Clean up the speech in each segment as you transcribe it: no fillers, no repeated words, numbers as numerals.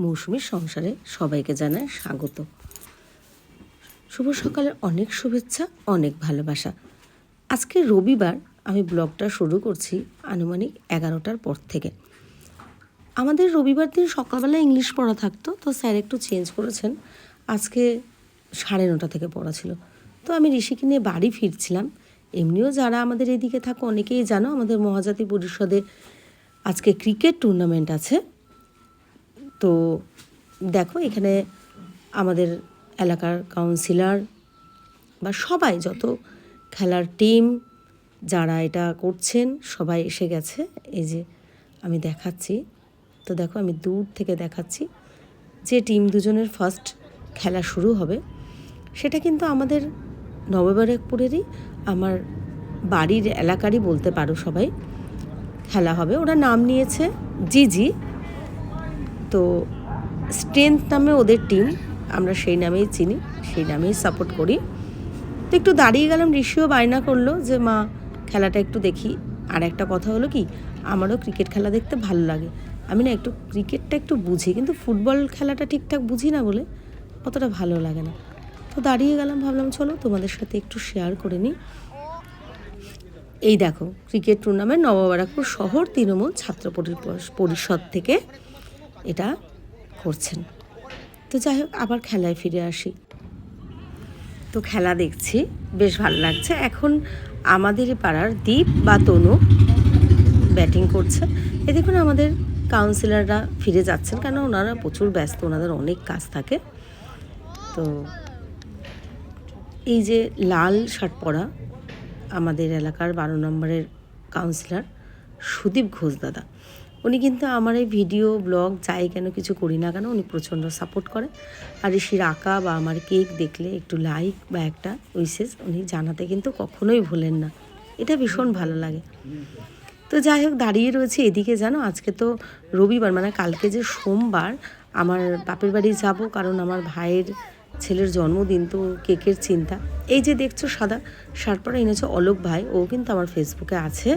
মৌসুমীর সংসারে সবাইকে জানায় স্বাগত। শুভ সকালের অনেক শুভেচ্ছা, অনেক ভালোবাসা। আজকে রবিবার, আমি ব্লগটা শুরু করছি আনুমানিক 11টার পর থেকে। আমাদের রবিবার দিন সকালবেলা ইংলিশ পড়া থাকতো, তো স্যার একটু চেঞ্জ করেছেন, আজকে 9:30 থেকে পড়া ছিল। তো আমি ঋষিকে নিয়ে বাড়ি ফিরছিলাম। এমনিও যারা আমাদের এদিকে থাকো অনেকেই জানো, আমাদের মহাজাতি পরিষদে আজকে ক্রিকেট টুর্নামেন্ট আছে। তো দেখো, এখানে আমাদের এলাকার কাউন্সিলর বা সবাই, যত খেলার টিম যারা এটা করছেন সবাই এসে গেছে। এই যে আমি দেখাচ্ছি, তো দেখো আমি দূর থেকে দেখাচ্ছি যে টিম দুজনের ফার্স্ট খেলা শুরু হবে। সেটা কিন্তু আমাদের নববারেকপুরেরই, আমার বাড়ির এলাকারই বলতে পারো সবাই, খেলা হবে। ওরা নাম নিয়েছে জিজি। তো স্ট্রেংথ নামে ওদের টিম, আমরা সেই নামেই চিনি, সেই নামেই সাপোর্ট করি। তো একটু দাঁড়িয়ে গেলাম, ঋষিও বায়না করলো যে মা খেলাটা একটু দেখি। আর একটা কথা হলো কি, আমারও ক্রিকেট খেলা দেখতে ভালো লাগে। আমি না একটু ক্রিকেটটা একটু বুঝি, কিন্তু ফুটবল খেলাটা ঠিকঠাক বুঝি না বলে অতটা ভালো লাগে না। তো দাঁড়িয়ে গেলাম, ভাবলাম চলো তোমাদের সাথে একটু শেয়ার করে নিই। এই দেখো, ক্রিকেট টুর্নামেন্ট নববারাকপুর শহর তৃণমূল ছাত্র পরিষদ থেকে এটা করছেন। তো যাই হোক, আবার খেলায় ফিরে আসি। তো খেলা দেখছি, বেশ ভালো লাগছে। এখন আমাদের পাড়ার দীপ বা তনু ব্যাটিং করছে। এ দেখুন, আমাদের কাউন্সিলররা ফিরে যাচ্ছেন, কেন ওনারা প্রচুর ব্যস্ত, ওনাদের অনেক কাজ থাকে। তো এই যে লাল শার্ট পরা আমাদের এলাকার 12 নম্বরের কাউন্সিলর সুদীপ ঘোষ দাদা, উনি কিন্তু আমার এই ভিডিও ব্লগ যাই কেন কিছু করি না কেন, উনি প্রচণ্ড সাপোর্ট করে। আর ঋষির আঁকা বা আমার কেক দেখলে একটু লাইক বা একটা উইসেস উনি জানাতে কিন্তু কখনোই ভোলেন না। এটা ভীষণ ভালো লাগে। তো যাই হোক, দাঁড়িয়ে রয়েছে এদিকে। জানো, আজকে তো রবিবার, মানে কালকে যে সোমবার, আমার বাপের বাড়ি যাব, কারণ আমার ভাইয়ের ছেলের জন্মদিন। তো কেকের চিন্তা। এই যে দেখছো সাদা শার্ট পরা এনেছে অলোক ভাই, ও কিন্তু আমার ফেসবুকে আছে।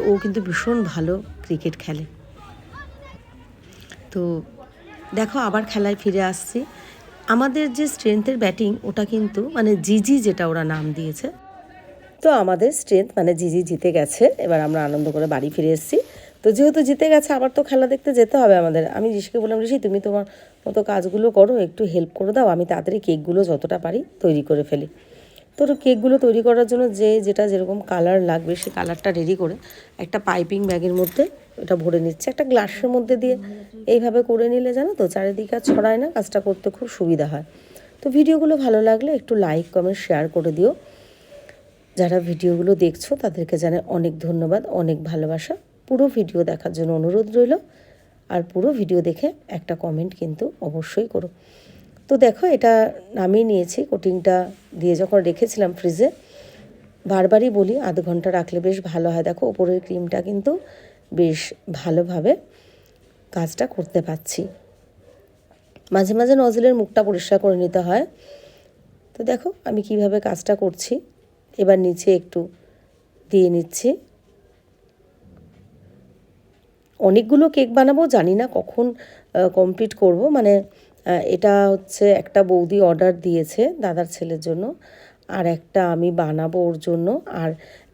ও কিন্তু ভীষণ ভালো ক্রিকেট খেলে। তো দেখো, আবার খেলায় ফিরে আসছি। আমাদের যে স্ট্রেংথের ব্যাটিং, ওটা কিন্তু মানে জিজি, যেটা ওরা নাম দিয়েছে। তো আমাদের স্ট্রেংথ মানে জিজি জিতে গেছে। এবার আমরা আনন্দ করে বাড়ি ফিরে এসেছি। তো যেহেতু জিতে গেছে, আবার তো খেলা দেখতে যেতে হবে আমাদের। আমি ঋষিকে বললাম, ঋষি তুমি তোমার মতো কাজগুলো করো, একটু হেল্প করে দাও, আমি তাড়াতাড়ি কেকগুলো যতটা পারি তৈরি করে ফেলি। তো কেকগুলো তৈরি করার জন্য যেটা যেরকম কালার লাগবে, সেই কালারটা রেডি করে একটা পাইপিং ব্যাগের মধ্যে এটা ভরে নিচ্ছে, একটা গ্লাসের মধ্যে দিয়ে এইভাবে করে নিলে, জানো তো, চারিদিকে আর ছড়ায় না, কাজটা করতে খুব সুবিধা হয়। তো ভিডিওগুলো ভালো লাগলে একটু লাইক কমেন্ট শেয়ার করে দিও। যারা ভিডিওগুলো দেখছো তাদেরকে জানাই অনেক ধন্যবাদ, অনেক ভালোবাসা। পুরো ভিডিও দেখার জন্য অনুরোধ রইল। আর পুরো ভিডিও দেখে একটা কমেন্ট কিন্তু অবশ্যই করো। তো দেখো, এটা নামিয়ে নিয়েছি। কোটিংটা দিয়ে যখন রেখেছিলাম ফ্রিজে, বারবারই বলি আধ ঘন্টা রাখলে বেশ ভালো হয়। দেখো, ওপরের ক্রিমটা কিন্তু বেশ ভালোভাবে কাজটা করতে পারছি। মাঝে মাঝে নজলের মুখটা পরিষ্কার করে নিতে হয়। তো দেখো আমি কিভাবে কাজটা করছি। এবার নিচে একটু দিয়ে নিচ্ছি। অনেকগুলো কেক বানাবো, জানি না কখন কমপ্লিট করব। মানে এটা হচ্ছে একটা বৌদি অর্ডার দিয়েছে দাদার ছেলের জন্য, আর একটা আমি বানাবো ওর জন্য।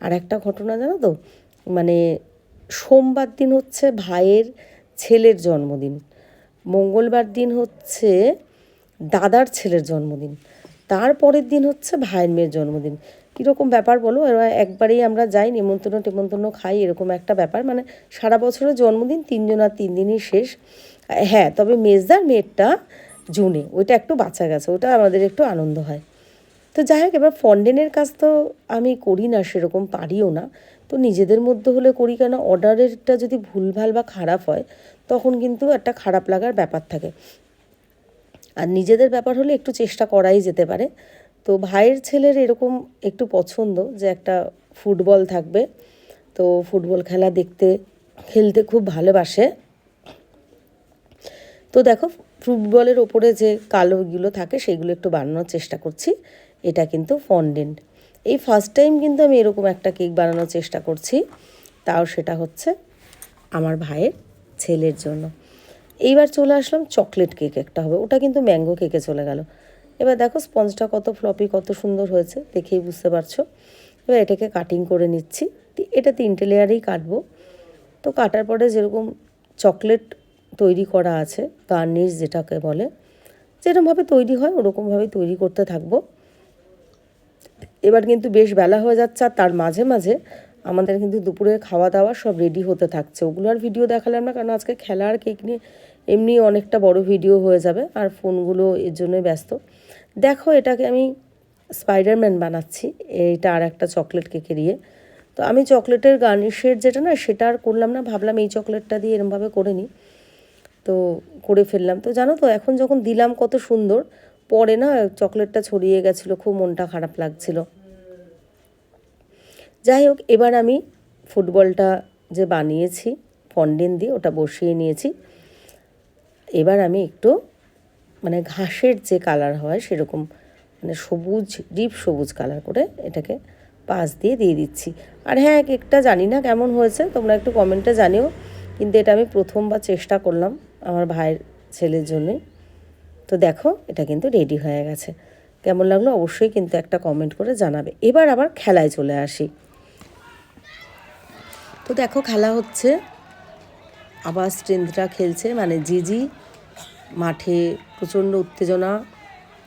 আর একটা ঘটনা জানো তো, মানে সোমবার দিন হচ্ছে ভাইয়ের ছেলের জন্মদিন, মঙ্গলবার দিন হচ্ছে দাদার ছেলের জন্মদিন, তারপরের দিন হচ্ছে ভাইয়ের মেয়ের জন্মদিন। কীরকম ব্যাপার বলো, এবার একবারেই আমরা যাই, নেমন্তন্ন খাই, এরকম একটা ব্যাপার। মানে সারা বছরের জন্মদিন 3 জন, আর 3 দিনই শেষ। হ্যাঁ, তবে মেজদার মেয়েরটা জুনে, ওইটা একটু বাঁচা গেছে, ওটা আমাদের একটু আনন্দ হয়। তো যাই হোক, এবার ফন্ডেনের কাজ তো আমি করি না, সেরকম পারিও না। তো নিজেদের মধ্যে হলে করি, কেন অর্ডারেরটা যদি ভুলভাল বা খারাপ হয়, তখন কিন্তু একটা খারাপ লাগার ব্যাপার থাকে। আর নিজেদের ব্যাপার হলে একটু চেষ্টা করাই যেতে পারে। তো ভাইয়ের ছেলের এরকম একটু পছন্দ যে একটা ফুটবল থাকবে, তো ফুটবল খেলা খেলতে খুব ভালোবাসে। তো দেখো, ফুটবলের ওপরে যে কালোগুলো থাকে সেগুলো একটু বানানোর চেষ্টা করছি। এটা কিন্তু ফন্ডেন্ট। এই ফার্স্ট টাইম কিন্তু আমি এরকম একটা কেক বানানোর চেষ্টা করছি, তাও সেটা হচ্ছে আমার ভাইয়ের ছেলের জন্য। এইবার চলে আসলাম চকলেট কেক একটা হবে, ওটা কিন্তু ম্যাঙ্গো কেকে চলে গেল। এবার দেখো স্পঞ্জটা কত ফ্লপি, কত সুন্দর হয়েছে, দেখেই বুঝতে পারছো। এবার এটাকে কাটিং করে নিচ্ছি। এটা 3টে লেয়ারেই কাটবো। তো কাটার পরে যেরকম চকলেট তৈরি করা আছে, গার্নিশ যেটাকে বলে, যেরকমভাবে তৈরি হয় ওরকমভাবেই তৈরি করতে থাকবো। এবার কিন্তু বেশ বেলা হয়ে যাচ্ছে, আর তার মাঝে মাঝে আমাদের কিন্তু দুপুরের খাওয়া দাওয়া সব রেডি হতে থাকছে। ওগুলো আর ভিডিও দেখালাম না, কারণ আজকে খেলা আর কেক নিয়ে এমনি অনেকটা বড় ভিডিও হয়ে যাবে, আর ফোনগুলো এর জন্যই ব্যস্ত। দেখো এটাকে আমি স্পাইডারম্যান বানাচ্ছি, এইটা আর একটা চকলেট কেকে দিয়ে। তো আমি চকলেটের গার্নিশের যেটা না, সেটা আর করলাম না, ভাবলাম এই চকলেটটা দিয়ে এরমভাবে করে নিই। তো করে ফেললাম। তো জানো তো এখন যখন দিলাম কত সুন্দর, পরে না চকলেটটা ছড়িয়ে গেছিলো, খুব মনটা খারাপ লাগছিল। যাই হোক, এবার আমি ফুটবলটা যে বানিয়েছি ফন্ডেন্ট দিয়ে, ওটা বসিয়ে নিয়েছি। এবার আমি একটু মানে ঘাসের যে কালার হয় সেরকম, মানে সবুজ, ডিপ সবুজ কালার করে এটাকে পাশ দিয়ে দিচ্ছি। আর হ্যাঁ, কেকটা জানি না কেমন হয়েছে, তোমরা একটু কমেন্টে জানিও। কিন্তু এটা আমি প্রথমবার চেষ্টা করলাম আমার ভাইয়ের ছেলের জন্যই। তো দেখো এটা কিন্তু রেডি হয়ে গেছে। কেমন লাগলো অবশ্যই কিন্তু একটা কমেন্ট করে জানাবে। এবার আবার খেলায় চলে আসি। তো দেখো খেলা হচ্ছে, আবার স্ট্রেংথরা খেলছে, মানে জিজি মাঠে, প্রচণ্ড উত্তেজনা।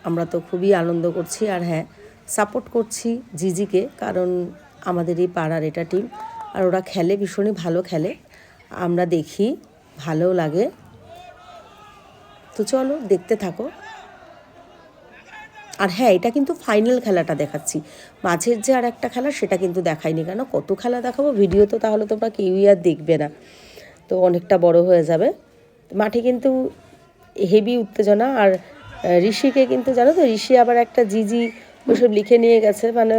আমরা তো খুবই আনন্দ করছি, আর হ্যাঁ সাপোর্ট করছি জিজিকে, কারণ আমাদের এই পাড়ার এটা টিম, আর ওরা খেলে, ভীষণই ভালো খেলে, আমরা দেখি, ভালো লাগে। তো চলো দেখতে থাকো। আর হ্যাঁ, এটা কিন্তু ফাইনাল খেলাটা দেখাচ্ছি, মাঝের যে আর একটা খেলা সেটা কিন্তু দেখাইনি, কেন কত খেলা দেখাবো ভিডিও, তো তাহলে তোমরা কেউই আর দেখবে না, তো অনেকটা বড় হয়ে যাবে। মাঠে কিন্তু হেভি উত্তেজনা। আর ঋষিকে কিন্তু জানো তো, ঋষি আবার একটা জিজি ওসব লিখে নিয়ে গেছে, মানে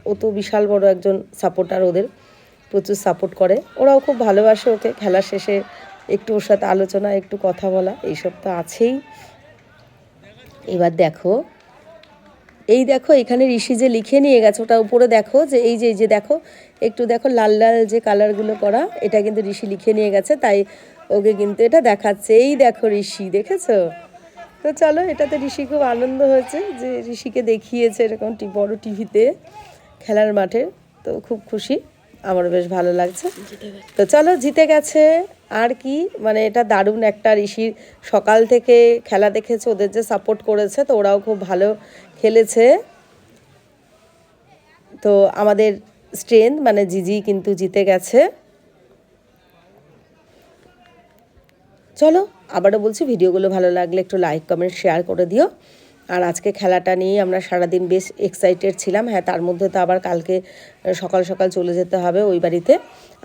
ও তো বিশাল বড় একজন সাপোর্টার, ওদের প্রচুর সাপোর্ট করে, ওরাও খুব ভালোবাসে ওকে। খেলা শেষে একটু ওর সাথে আলোচনা, একটু কথা বলা, এইসব তো আছেই। এবার দেখো, এই দেখো এখানে ঋষি যে লিখে নিয়ে গেছে, ওটা উপরে দেখো, যে এই যে দেখো, একটু দেখো লাল লাল যে কালারগুলো করা, এটা কিন্তু ঋষি লিখে নিয়ে গেছে, তাই ওকে কিন্তু এটা দেখাচ্ছে। এই দেখো ঋষি, দেখেছো? তো চলো, এটাতে ঋষি খুব আনন্দ হয়েছে যে ঋষিকে দেখিয়েছে এরকম বড় টিভিতে খেলার মাঠে, তো খুব খুশি, আমারও বেশ ভালো লাগছে। তো চলো, জিতে গেছে আর কি, মানে এটা দারুণ একটা, ঋষির সকাল থেকে খেলা দেখেছে, ওদের যে সাপোর্ট করেছে, তো ওরাও খুব ভালো খেলেছে। তো আমাদের স্ট্রেংথ মানে জিজি কিন্তু জিতে গেছে। চলো, আবারও বলছি, ভিডিওগুলো ভালো লাগলে একটু লাইক কমেন্ট শেয়ার করে দিও। আর আজকে খেলাটা নিয়ে আমরা সারাদিন বেশ এক্সাইটেড ছিলাম। হ্যাঁ, তার মধ্যে তো আবার কালকে সকাল সকাল চলে যেতে হবে ওই বাড়িতে।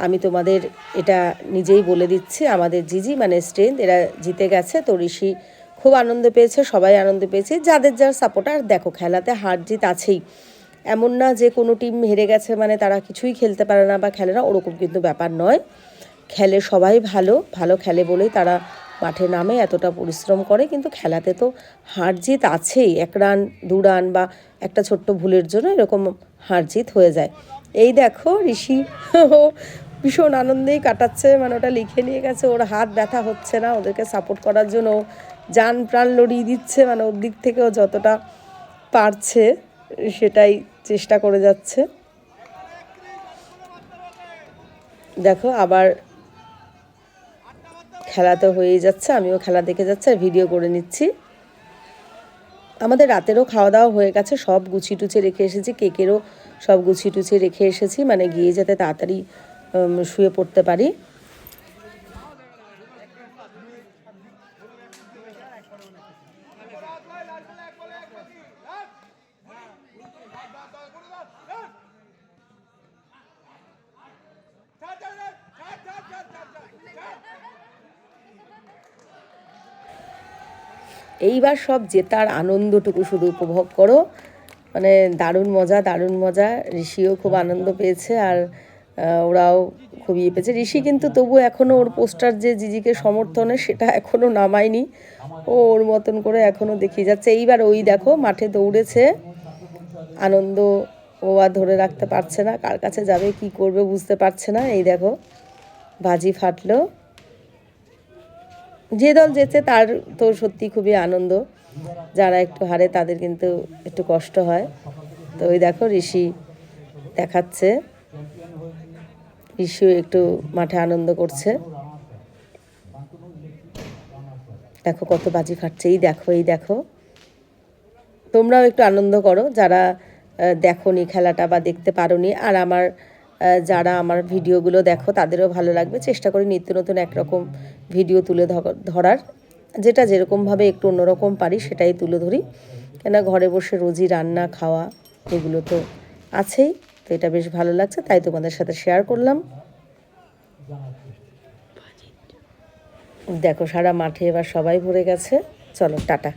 আমি তোমাদের এটা নিজেই বলে দিচ্ছি, আমাদের জিজি মানে স্ট্রেংথ এরা জিতে গেছে। তো ঋষি খুব আনন্দ পেয়েছে, সবাই আনন্দ পেয়েছে, যাদের যার সাপোর্টার। দেখো খেলাতে হার জিত আছেই, এমন না যে কোনো টিম হেরে গেছে মানে তারা কিছুই খেলতে পারে না বা খেলে না, ওরকম কিন্তু ব্যাপার নয়। খেলে সবাই ভালো ভালো খেলে বলেই তারা মাঠে নামে, এতটা পরিশ্রম করে। কিন্তু খেলাতে তো হার জিত আছেই, 1 রান 2 রান বা একটা ছোট্ট ভুলের জন্য এরকম হার জিত হয়ে যায়। এই দেখো ঋষি ভীষণ আনন্দেই কাটাচ্ছে, মানে ওটা লিখে নিয়ে গেছে, ওর হাত ব্যথা হচ্ছে না, ওদেরকে সাপোর্ট করার জন্য জান প্রাণ লড়িয়ে দিচ্ছে, মানে ওর দিক থেকেও যতটা পারছে সেটাই চেষ্টা করে যাচ্ছে। দেখো আবার খেলা তো হয়েই যাচ্ছে, আমিও খেলা দেখে যাচ্ছি আর ভিডিও করে নিচ্ছি। আমাদের রাতেরও খাওয়া দাওয়া হয়ে গেছে, সব গুছিয়ে টুছিয়ে রেখে এসেছি, কেকেরও সব গুছিয়ে টুছিয়ে রেখে এসেছি, মানে গিয়ে যাতে তাড়াতাড়ি শুয়ে পড়তে পারি। এইবার সব জেতার আনন্দটুকু শুধু উপভোগ করো, মানে দারুণ মজা, দারুণ মজা। ঋষিও খুব আনন্দ পেয়েছে, আর ওরাও খুব ইয়ে পেয়েছে। ঋষি কিন্তু তবু এখনও ওর পোস্টার যে জিজিকে সমর্থনে, সেটা এখনও নামায়নি, ও ওর মতন করে এখনও দেখিয়ে যাচ্ছে। এইবার ওই দেখো মাঠে দৌড়েছে, আনন্দ ও আর ধরে রাখতে পারছে না, কার কাছে যাবে কি করবে বুঝতে পারছে না। এই দেখো বাজি ফাটলো। যে দল যেতে তার তো সত্যি খুবই আনন্দ, যারা একটু হারে তাদের কিন্তু একটু কষ্ট হয়। তো ওই দেখো ঋষি দেখাচ্ছে, ঋষিও একটু মাঠে আনন্দ করছে। দেখো কত বাজি ফাটছে, এই দেখো এই দেখো। তোমরাও একটু আনন্দ করো যারা দেখোনি খেলাটা বা দেখতে পারোনি। আর যারা আমার ভিডিওগুলো দেখো তাদেরও ভালো লাগবে। চেষ্টা করি নিত্য নতুন একরকম ভিডিও তুলে ধরার, যেটা যেরকমভাবে একটু অন্যরকম পারি সেটাই তুলে ধরি। কেন ঘরে বসে রোজই রান্না খাওয়া এগুলো তো আছেই, তো এটা বেশ ভালো লাগছে তাই তোমাদের সাথে শেয়ার করলাম। দেখো সারা মাঠে এবার সবাই ভরে গেছে। চলো টাটা।